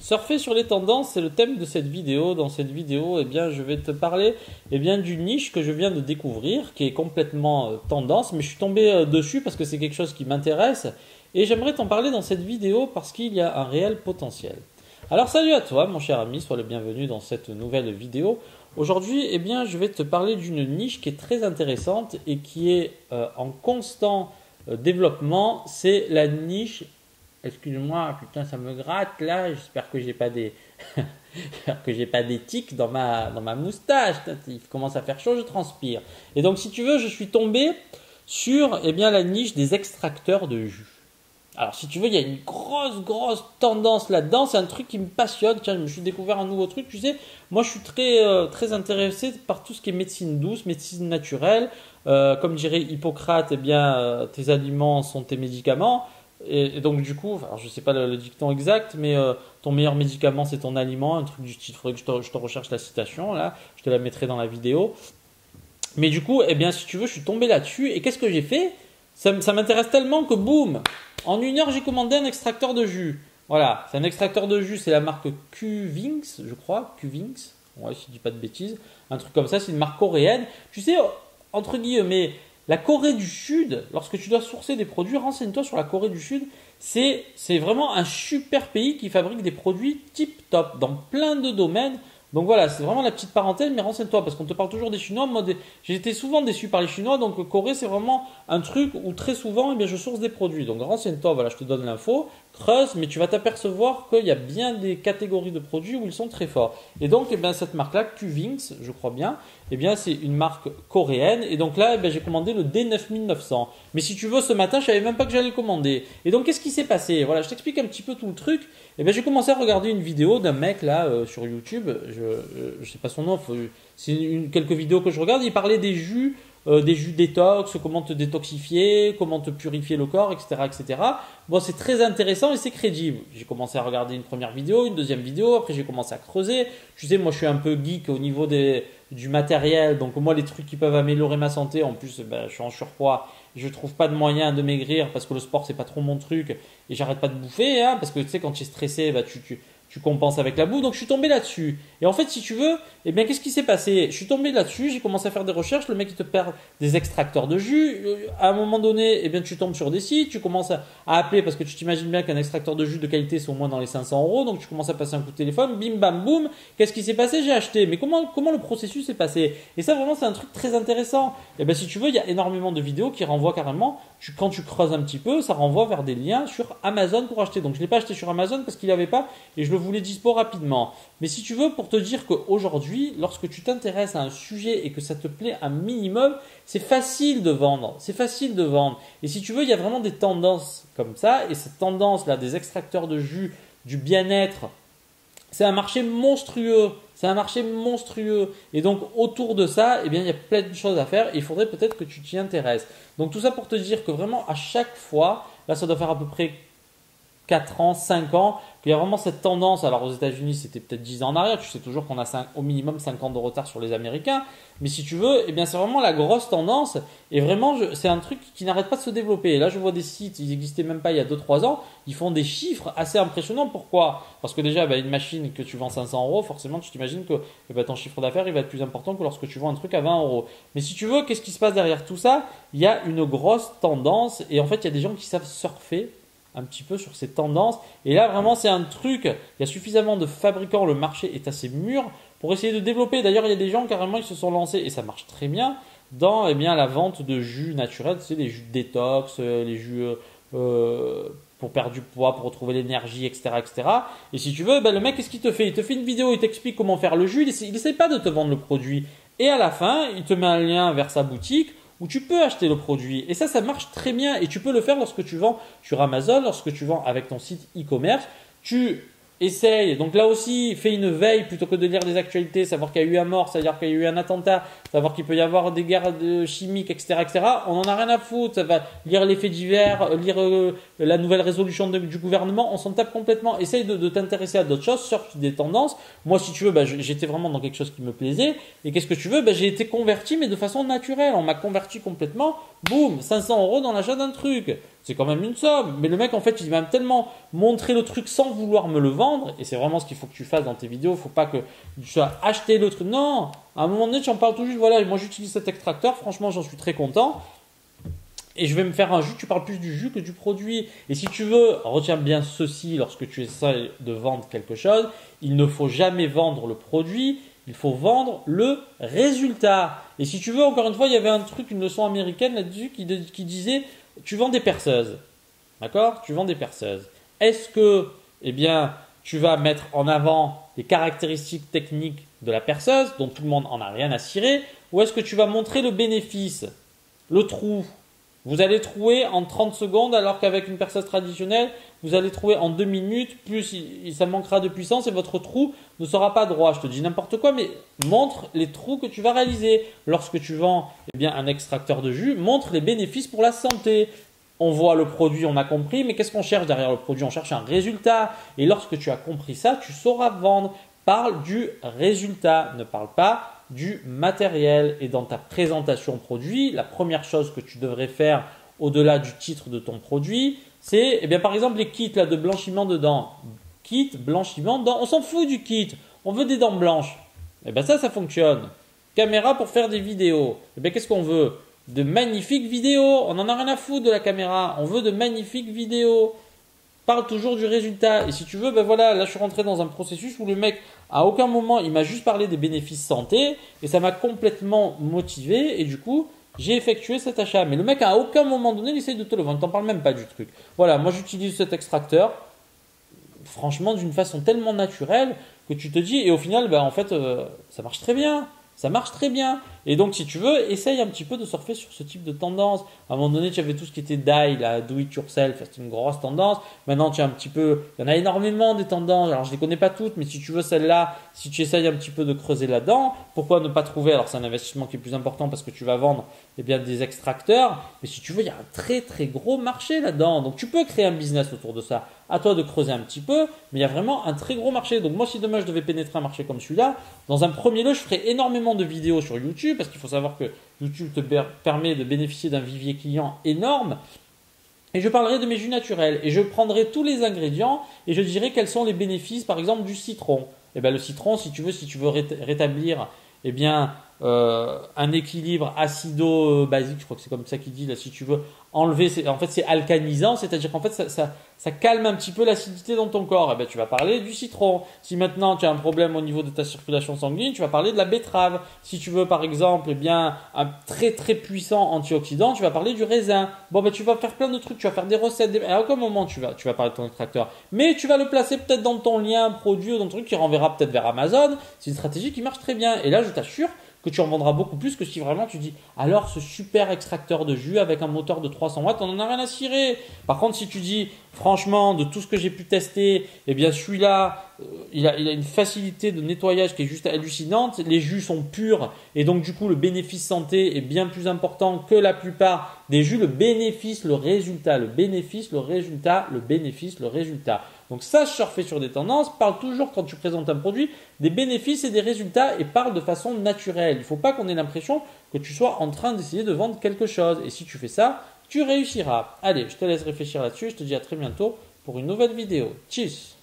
Surfer sur les tendances, c'est le thème de cette vidéo. Dans cette vidéo, eh bien, je vais te parler d'une niche que je viens de découvrir, qui est complètement tendance, mais je suis tombé dessus parce que c'est quelque chose qui m'intéresse et j'aimerais t'en parler dans cette vidéo parce qu'il y a un réel potentiel. Alors salut à toi mon cher ami, sois le bienvenu dans cette nouvelle vidéo. Aujourd'hui, eh bien, je vais te parler d'une niche qui est très intéressante et qui est en constant développement. C'est la niche. Excuse-moi, putain, ça me gratte là. J'espère que j'ai pas des, j'espère que j'ai pas des tics dans ma moustache. Il commence à faire chaud, je transpire. Et donc, si tu veux, je suis tombé sur la niche des extracteurs de jus. Alors, si tu veux, il y a une grosse tendance là-dedans. C'est un truc qui me passionne. Tiens, je me suis découvert un nouveau truc. Tu sais, moi, je suis très intéressé par tout ce qui est médecine douce, médecine naturelle. Comme dirait Hippocrate, tes aliments sont tes médicaments. Et donc, du coup, alors, je ne sais pas le dicton exact, mais ton meilleur médicament, c'est ton aliment. Un truc du style, il faudrait que je te recherche la citation. Là, je te la mettrai dans la vidéo. Mais du coup, si tu veux, je suis tombé là-dessus. Et qu'est-ce que j'ai fait ? Ça m'intéresse tellement que boum, en 1 heure, j'ai commandé un extracteur de jus. Voilà, c'est un extracteur de jus, c'est la marque Qvinx, je crois. Qvinx, ouais, si je dis pas de bêtises. Un truc comme ça, c'est une marque coréenne. Tu sais, entre guillemets, la Corée du Sud, lorsque tu dois sourcer des produits, renseigne-toi sur la Corée du Sud. C'est vraiment un super pays qui fabrique des produits tip top dans plein de domaines. Donc voilà, c'est vraiment la petite parenthèse, mais renseigne-toi parce qu'on te parle toujours des Chinois. Moi, j'ai été souvent déçu par les Chinois, donc Corée, c'est vraiment un truc où très souvent, je source des produits. Donc renseigne-toi, voilà, je te donne l'info, creuse, mais tu vas t'apercevoir qu'il y a bien des catégories de produits où ils sont très forts. Et donc, cette marque-là, Qvinx, je crois bien, c'est une marque coréenne. Et donc là, j'ai commandé le D9900. Mais si tu veux, ce matin, je savais même pas que j'allais le commander. Et donc, qu'est-ce qui s'est passé ? Voilà, je t'explique un petit peu tout le truc. J'ai commencé à regarder une vidéo d'un mec là sur YouTube. Je sais pas son nom. C'est quelques vidéos que je regarde. Il parlait des jus détox, comment te détoxifier, comment te purifier le corps, etc., etc. Bon, c'est très intéressant et c'est crédible. J'ai commencé à regarder une première vidéo, une deuxième vidéo. Après, j'ai commencé à creuser. Tu sais, moi, je suis un peu geek au niveau du matériel. Donc, moi, les trucs qui peuvent améliorer ma santé. En plus, je suis en surpoids. Je trouve pas de moyen de maigrir parce que le sport, c'est pas trop mon truc. Et j'arrête pas de bouffer, parce que tu sais, quand tu es stressé, tu compenses avec la bouffe. Donc, je suis tombé là-dessus. Et en fait, si tu veux, qu'est-ce qui s'est passé ? Je suis tombé là-dessus, j'ai commencé à faire des recherches. Le mec, il te perd des extracteurs de jus. À un moment donné, tu tombes sur des sites. Tu commences à appeler parce que tu t'imagines bien qu'un extracteur de jus de qualité, c'est au moins dans les 500 €. Donc, tu commences à passer un coup de téléphone. Bim, bam, boum. Qu'est-ce qui s'est passé ? J'ai acheté. Mais comment le processus s'est passé ? Et ça, vraiment, c'est un truc très intéressant. Si tu veux, il y a énormément de vidéos qui renvoient carrément, quand tu creuses un petit peu, ça renvoie vers des liens sur Amazon pour acheter. Donc, je ne l'ai pas acheté sur Amazon parce qu'il n'y avait pas et je le voulais dispo rapidement. Mais si tu veux, pour te dire qu'aujourd'hui, lorsque tu t'intéresses à un sujet et que ça te plaît un minimum, c'est facile de vendre. C'est facile de vendre. Et si tu veux, il y a vraiment des tendances comme ça. Et cette tendance-là, des extracteurs de jus, du bien-être, c'est un marché monstrueux. C'est un marché monstrueux. Et donc, autour de ça, il y a plein de choses à faire. Et il faudrait peut-être que tu t'y intéresses. Donc, tout ça pour te dire que vraiment, à chaque fois, là, ça doit faire à peu près 4 ans, 5 ans, qu'il y a vraiment cette tendance. Alors aux États-Unis, c'était peut-être 10 ans en arrière. Tu sais toujours qu'on a au minimum 5 ans de retard sur les Américains. Mais si tu veux, c'est vraiment la grosse tendance. Et vraiment, c'est un truc qui n'arrête pas de se développer. Et là, je vois des sites, ils n'existaient même pas il y a 2-3 ans. Ils font des chiffres assez impressionnants. Pourquoi ? Parce que déjà, une machine que tu vends 500 €, forcément, tu t'imagines que ton chiffre d'affaires, il va être plus important que lorsque tu vends un truc à 20 €. Mais si tu veux, qu'est-ce qui se passe derrière tout ça ? Il y a une grosse tendance. Et en fait, il y a des gens qui savent surfer un petit peu sur ces tendances. Et là, vraiment, c'est un truc. Il y a suffisamment de fabricants. Le marché est assez mûr pour essayer de développer. D'ailleurs, il y a des gens carrément qui se sont lancés, et ça marche très bien, dans la vente de jus naturels. Tu sais, les jus de détox, les jus pour perdre du poids, pour retrouver l'énergie, etc., etc. Et si tu veux, le mec, qu'est-ce qu'il te fait ? Il te fait une vidéo, il t'explique comment faire le jus. Il n'essaie pas de te vendre le produit. Et à la fin, il te met un lien vers sa boutique où tu peux acheter le produit. Et ça marche très bien. Et tu peux le faire lorsque tu vends sur Amazon, lorsque tu vends avec ton site e-commerce. Tu essayes. Donc là aussi, fais une veille plutôt que de lire des actualités, savoir qu'il y a eu un mort, c'est-à-dire qu'il y a eu un attentat, savoir qu'il peut y avoir des guerres chimiques, etc., etc. On n'en a rien à foutre. Ça va lire les faits divers, lire la nouvelle résolution du gouvernement. On s'en tape complètement. Essaye de t'intéresser à d'autres choses, surtout des tendances. Moi, si tu veux, j'étais vraiment dans quelque chose qui me plaisait. Et qu'est-ce que tu veux ? J'ai été converti, mais de façon naturelle. On m'a converti complètement. Boum, 500 € dans l'achat d'un truc. c'est quand même une somme. Mais le mec, en fait, il va tellement montrer le truc sans vouloir me le vendre. Et c'est vraiment ce qu'il faut que tu fasses dans tes vidéos. Il ne faut pas que tu sois acheté le truc. Non, à un moment donné, tu en parles tout juste. Voilà, moi j'utilise cet extracteur. Franchement, j'en suis très content. Et je vais me faire un jus. Tu parles plus du jus que du produit. Et si tu veux, retiens bien ceci lorsque tu essaies de vendre quelque chose. Il ne faut jamais vendre le produit. Il faut vendre le résultat. Et si tu veux, encore une fois, il y avait un truc, une leçon américaine là-dessus qui disait, tu vends des perceuses. D'accord? Tu vends des perceuses. Est-ce que, eh bien, tu vas mettre en avant les caractéristiques techniques de la perceuse, dont tout le monde en a rien à cirer, ou est-ce que tu vas montrer le bénéfice, le trou? Vous allez trouer en 30 secondes, alors qu'avec une perceuse traditionnelle, vous allez trouver en 2 minutes, plus ça manquera de puissance et votre trou ne sera pas droit. Je te dis n'importe quoi, mais montre les trous que tu vas réaliser. Lorsque tu vends eh bien, un extracteur de jus, montre les bénéfices pour la santé. On voit le produit, on a compris, mais qu'est-ce qu'on cherche derrière le produit? On cherche un résultat. Et lorsque tu as compris ça, tu sauras vendre. Parle du résultat, ne parle pas du matériel. Et dans ta présentation produit, la première chose que tu devrais faire au-delà du titre de ton produit, c'est eh bien, par exemple les kits là, de blanchiment de dents. Kit, blanchiment de dents, on s'en fout du kit, on veut des dents blanches. Et bien ça fonctionne. Caméra pour faire des vidéos. Et bien qu'est-ce qu'on veut? De magnifiques vidéos. On n'en a rien à foutre de la caméra, on veut de magnifiques vidéos. Parle toujours du résultat. Et si tu veux, ben voilà, là je suis rentré dans un processus où le mec, à aucun moment, il m'a juste parlé des bénéfices santé et ça m'a complètement motivé et du coup, j'ai effectué cet achat. Mais le mec, à aucun moment donné, il essaye de te le vendre. T'en parles même pas du truc. Voilà, moi j'utilise cet extracteur, franchement, d'une façon tellement naturelle que tu te dis, et au final, ben, en fait, ça marche très bien. Ça marche très bien. Et donc, si tu veux, essaye un petit peu de surfer sur ce type de tendance. À un moment donné, tu avais tout ce qui était DIY, là, do it yourself, c'était une grosse tendance. Maintenant, tu as un petit peu, il y en a énormément des tendances. Alors, je ne les connais pas toutes, mais si tu veux celle-là, si tu essayes un petit peu de creuser là-dedans, pourquoi ne pas trouver? Alors, c'est un investissement qui est plus important parce que tu vas vendre eh bien, des extracteurs. Mais si tu veux, il y a un très très gros marché là-dedans. Donc, tu peux créer un business autour de ça. À toi de creuser un petit peu, mais il y a vraiment un très gros marché. Donc, moi, si demain je devais pénétrer un marché comme celui-là, dans un premier lieu, je ferais énormément de vidéos sur YouTube parce qu'il faut savoir que YouTube te permet de bénéficier d'un vivier client énorme. Et je parlerai de mes jus naturels et je prendrai tous les ingrédients et je dirai quels sont les bénéfices, par exemple, du citron. Et bien, le citron, si tu veux rétablir eh bien, un équilibre acido-basique, je crois que c'est comme ça qu'il dit, là, si tu veux enlever, en fait, c'est alcanisant, c'est-à-dire qu'en fait, ça calme un petit peu l'acidité dans ton corps. Eh bien, tu vas parler du citron. Si maintenant tu as un problème au niveau de ta circulation sanguine, tu vas parler de la betterave. Si tu veux, par exemple, eh bien, un très très puissant antioxydant, tu vas parler du raisin. Bon, ben, tu vas faire plein de trucs, tu vas faire des recettes. À aucun moment tu vas parler de ton extracteur. Mais tu vas le placer peut-être dans ton lien produit ou dans ton truc qui renverra peut-être vers Amazon. C'est une stratégie qui marche très bien. Et là, je t'assure que tu en vendras beaucoup plus que si vraiment tu dis alors ce super extracteur de jus avec un moteur de 300 watts, on n'en a rien à cirer. Par contre, si tu dis franchement de tout ce que j'ai pu tester, eh bien celui-là, il a une facilité de nettoyage qui est juste hallucinante, les jus sont purs et donc du coup le bénéfice santé est bien plus important que la plupart des jus. Le bénéfice, le résultat, le bénéfice, le résultat, le bénéfice, le résultat. Donc sache surfer sur des tendances, parle toujours quand tu présentes un produit des bénéfices et des résultats et parle de façon naturelle. Il ne faut pas qu'on ait l'impression que tu sois en train d'essayer de vendre quelque chose. Et si tu fais ça, tu réussiras. Allez, je te laisse réfléchir là-dessus. Je te dis à très bientôt pour une nouvelle vidéo. Tchuss!